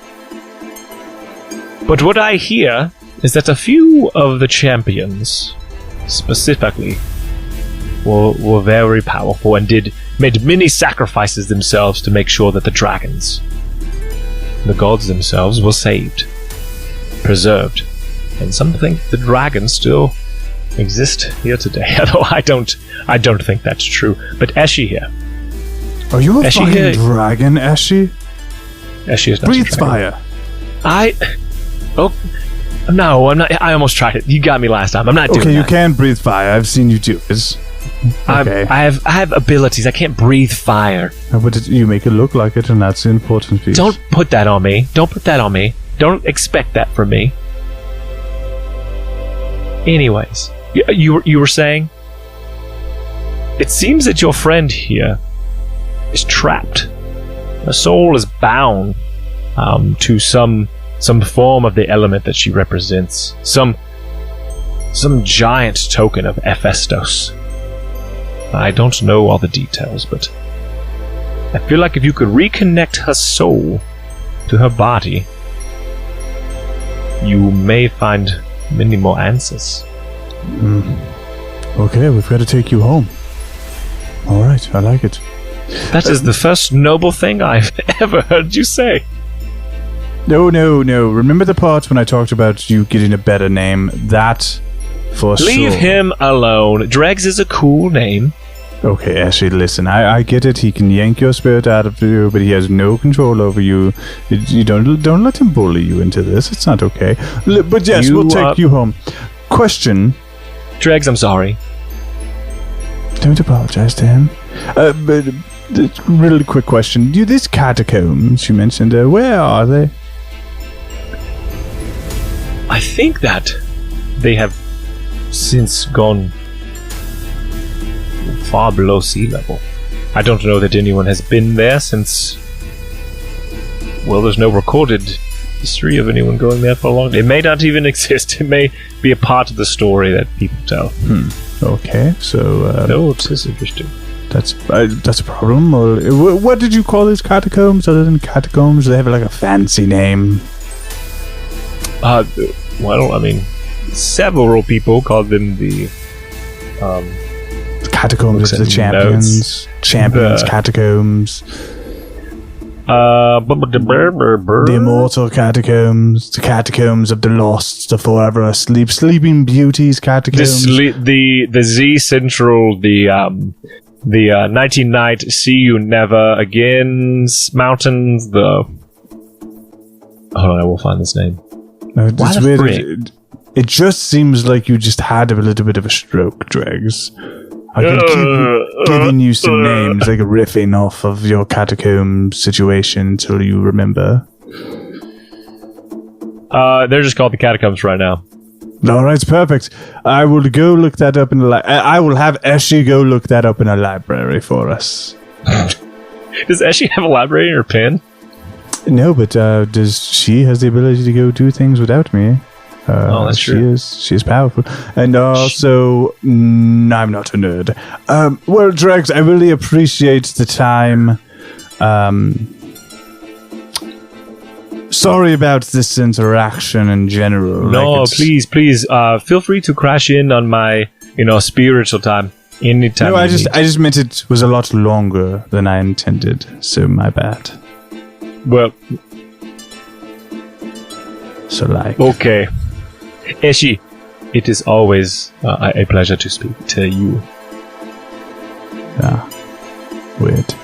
But what I hear is that a few of the champions, specifically, were very powerful and made many sacrifices themselves to make sure that the dragons, the gods themselves, were saved, preserved. And some think the dragons still exist here today. Although I don't think that's true. But Eshi here. Are you a Eshi fucking here. dragon, Eshi? Eshi is not Breathe a dragon. fire. No, I'm not. I almost tried it. You got me last time. I'm not doing Okay, that. you can breathe fire. I've seen you do it. Okay. I have abilities. I can't breathe fire. But you make it look like it, and that's the important piece. Don't put that on me. Don't put that on me. Don't expect that from me. Anyways, you were saying? It seems that your friend here is trapped. Her soul is bound to some form of the element that she represents. Some giant token of Hephaestus. I don't know all the details, but I feel like if you could reconnect her soul to her body, you may find many more answers. Okay, we've got to take you home. Alright, I like it. That is the first noble thing I've ever heard you say. No. Remember the part when I talked about you getting a better name? That, for Leave sure. him alone. Dregs is a cool name. Okay, Ashley, listen. I get it. He can yank your spirit out of you, but he has no control over you. You don't let him bully you into this. It's not okay. But yes, we'll take you home. Question. Dregs, I'm sorry. Don't apologize to him. But really quick question. These catacombs you mentioned, where are they? I think that they have since gone far below sea level. I don't know that anyone has been there since... Well, there's no recorded history of anyone going there for a long time. It may not even exist. It may be a part of the story that people tell. Okay, so... No, it is interesting. That's a problem. Or, what did you call these catacombs other than catacombs? Do they have like a fancy name? Well, I mean, several people called them the... Catacombs of the champions. Champions, catacombs. The immortal catacombs. The catacombs of the lost. The forever asleep. Sleeping beauties catacombs. The Z Central, the 19 Night, See You Never Again Mountains, the... Hold on, I will find this name. No, it's weird. It just seems like you just had a little bit of a stroke, Dregs. I can keep giving you some names, like riffing off of your catacomb situation until you remember. They're just called the Catacombs right now. Alright, it's perfect. I will go look that up in the I will have Eshi go look that up in a library for us. Does Eshi have a library in her pen? No, but does she has the ability to go do things without me? That's true. She is powerful. And also, I'm not a nerd. Well, Dregs, I really appreciate the time. Sorry about this interaction in general. No, please, feel free to crash in on my, spiritual time anytime. No, I just meant it was a lot longer than I intended, so my bad. Well, so okay. Eshi, it is always a pleasure to speak to you. Yeah, weird.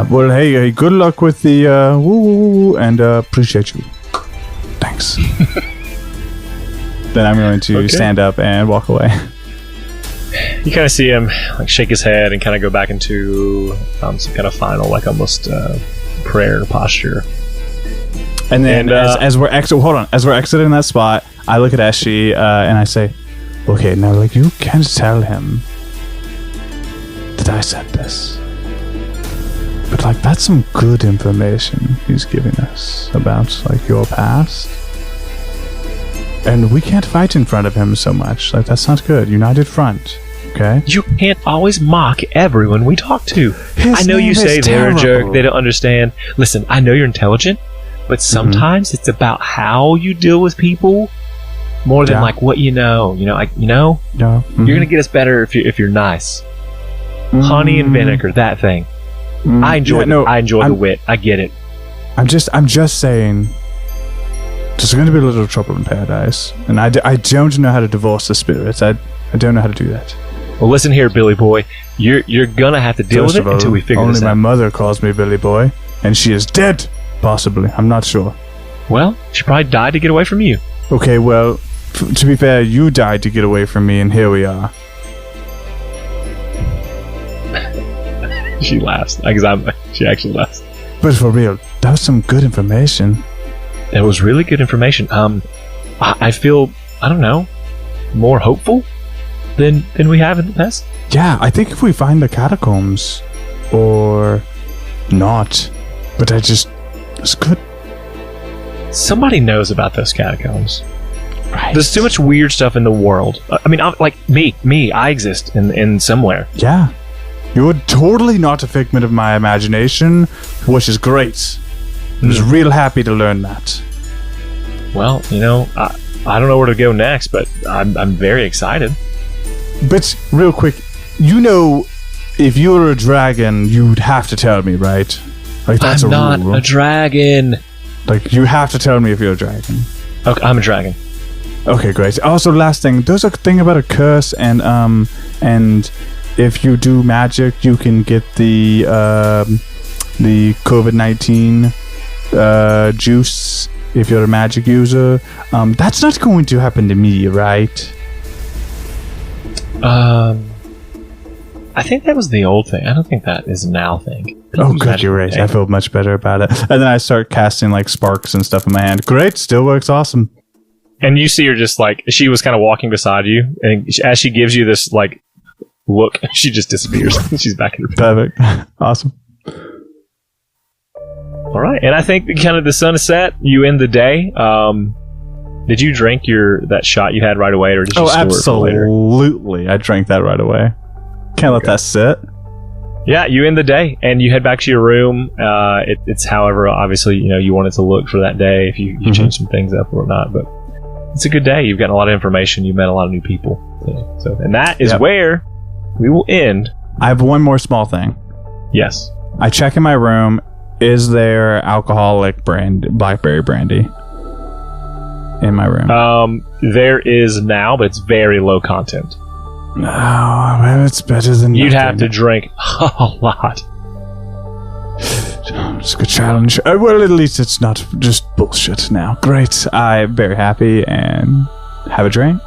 Well, hey, good luck with the woo, and appreciate you. Thanks. Then I'm going to stand up and walk away. You kind of see him shake his head and kind of go back into some kind of final, almost prayer posture. And then as we're exiting that spot, I look at Eshi and I say, "Okay, now you can't tell him that I said this, but that's some good information he's giving us about your past, and we can't fight in front of him so much. That's not good. United front." Okay. You can't always mock everyone we talk to. His I know you name say is they're a jerk, terrible. they don't understand. Listen, I know you're intelligent, but sometimes it's about how you deal with people more than what you know. Yeah. You're gonna get us better if you're nice. Honey and vinegar, that thing. I enjoy the wit. I get it. I'm just saying there's going to be a little trouble in paradise, and I don't know how to divorce the spirits. I don't know how to do that. Well, listen here, Billy Boy. You're going to have to deal with it until we figure this out. Only my mother calls me Billy Boy, and she is dead. Possibly. I'm not sure. Well, she probably died to get away from you. Okay, well, to be fair, you died to get away from me, and here we are. She laughs. She actually laughs. But for real, that was some good information. It was really good information. I feel, I don't know, more hopeful than we have in the past. Yeah, I think if we find the catacombs, or not, but it's good. Somebody knows about those catacombs. Right. There's too much weird stuff in the world. I mean, like me, I exist in somewhere. Yeah. You're totally not a figment of my imagination, which is great. I was real happy to learn that. Well, I don't know where to go next, but I'm very excited. But real quick, if you were a dragon, you'd have to tell me, right? Like that's I'm not rule. a dragon. Like you have to tell me if you're a dragon. Okay, I'm a dragon. Okay, great. Also, last thing, there's a thing about a curse, and if you do magic, you can get the COVID-19 juice if you're a magic user. That's not going to happen to me, right? I think that was the old thing. I don't think that is a now thing. Oh, good, you're right. I feel much better about it. And then I start casting like sparks and stuff in my hand. Great, still works awesome. And you see her just like, she was kind of walking beside you, and as she gives you this like look, she just disappears. She's back in her bed. Perfect. Awesome. All right, and I think kind of the sun is set. You end the day. Did you drink that shot you had right away, or did you store it for later? Absolutely. I drank that right away. Can't let that sit. Yeah, you end the day, and you head back to your room. It's however, obviously, you want it to look for that day if you change some things up or not. But it's a good day. You've gotten a lot of information. You've met a lot of new people. So, and that is where we will end. I have one more small thing. Yes. I check in my room. Is there alcoholic blackberry brandy in my room? There is now, but it's very low content. Oh, well, it's better than you'd nothing. have to drink a lot. It's a good challenge. Well, at least it's not just bullshit now. Great. I'm very happy and have a drink.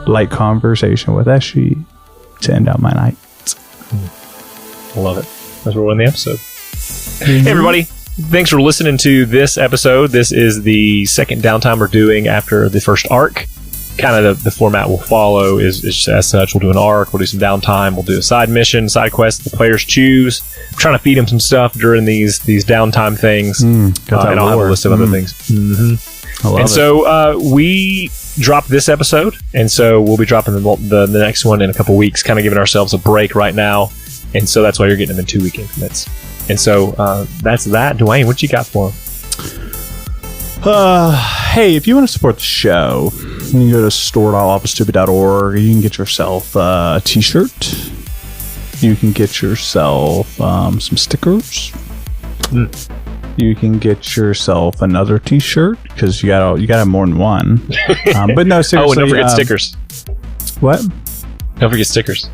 Light conversation with Eshi to end out my night. Love it. That's where we're in the episode. Hey, everybody. Thanks for listening to this episode. This is the second downtime we're doing after the first arc. Kind of the format we'll follow is as such. We'll do an arc, we'll do some downtime, we'll do a side mission, side quest the players choose. I'm trying to feed them some stuff during these downtime things. And I'll have a list of other things. I love it. So we dropped this episode, and so we'll be dropping the next one in a couple weeks, kind of giving ourselves a break right now. And so that's why you're getting them in 2-week increments. And so that's that. Dwayne, what you got for him? Hey, if you want to support the show, you can go to store.lawfulstupid.org. You can get yourself a t-shirt. You can get yourself some stickers. You can get yourself another t-shirt because you gotta have more than one. But no, seriously. Oh, and don't forget stickers. What? Don't forget stickers.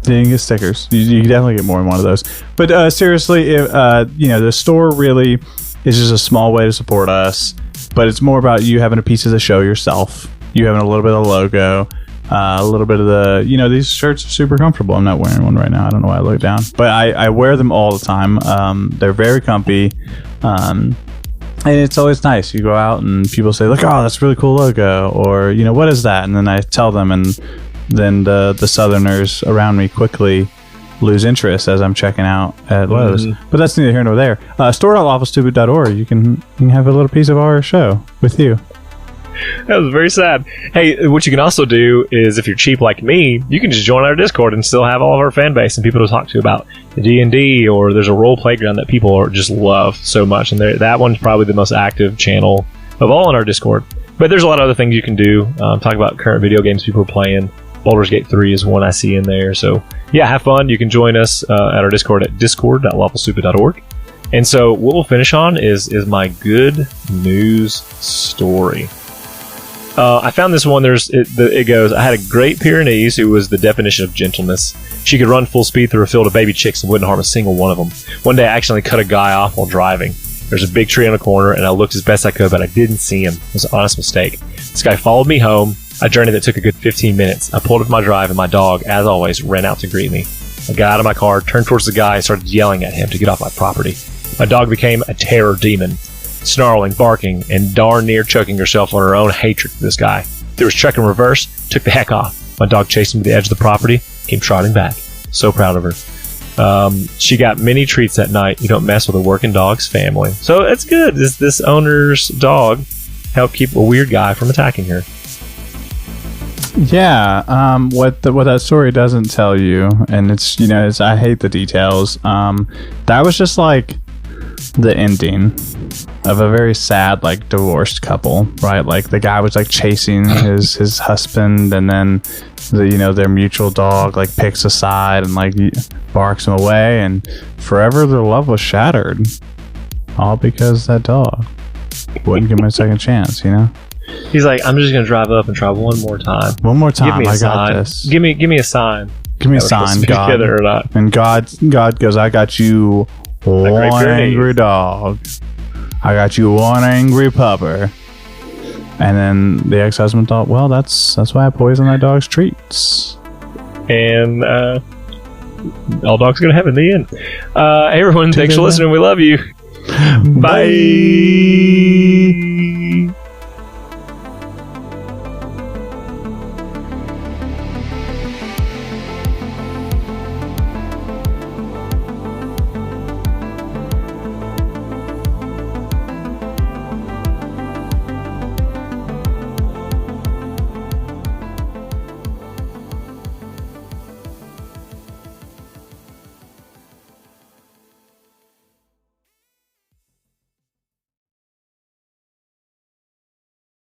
You can get stickers. You can definitely get more than one of those. But seriously, if, the store really is just a small way to support us. But it's more about you having a piece of the show yourself. You having a little bit of the logo, a little bit of the, these shirts are super comfortable. I'm not wearing one right now. I don't know why I look down. But I wear them all the time. They're very comfy. And it's always nice. You go out and people say, look, oh, that's a really cool logo. Or, what is that? And then I tell them, and then the Southerners around me quickly lose interest as I'm checking out at Lowe's. But that's neither here nor there. Store.lawfulstupid.org. You can have a little piece of our show with you. That was very sad. Hey, what you can also do is, if you're cheap like me, you can just join our Discord and still have all of our fan base and people to talk to about the D&D, or there's a role playground that people just love so much, and that one's probably the most active channel of all in our Discord. But there's a lot of other things you can do. Talk about current video games people are playing. Baldur's Gate 3 is one I see in there, so yeah, have fun. You can join us at our Discord at discord.lawfulstupid.org. And so what we'll finish on is my good news story. I found this one. It goes, I had a great Pyrenees who was the definition of gentleness. She could run full speed through a field of baby chicks and wouldn't harm a single one of them. One day I accidentally cut a guy off while driving. There's a big tree on the corner, and I looked as best I could, but I didn't see him. It was an honest mistake. This guy followed me home, a journey that took a good 15 minutes. I pulled up my drive, and my dog, as always, ran out to greet me. I got out of my car, turned towards the guy, and started yelling at him to get off my property. My dog became a terror demon, snarling, barking, and darn near choking herself on her own hatred for this guy. Threw his truck in reverse, took the heck off. My dog chased him to the edge of the property, came trotting back. So proud of her. She got many treats that night. You don't mess with a working dog's family. So it's good. This owner's dog helped keep a weird guy from attacking her. Yeah, what that story doesn't tell you, and it's I hate the details. That was just like the ending of a very sad, like, divorced couple, right? Like, the guy was like chasing his husband, and then their mutual dog like picks a side and like barks him away, and forever their love was shattered, all because that dog wouldn't give him a second chance. He's like, I'm just gonna drive up and try one more time. One more time, give me a I sign. got this. Give me a sign. Give me a sign, God. Together or not. And God goes, I got you one angry dog. I got you one angry pupper. And then the ex-husband thought, well, that's why I poisoned that dog's treats. And all dogs go to heaven in the end. Hey everyone, thanks for listening. We love you. Bye.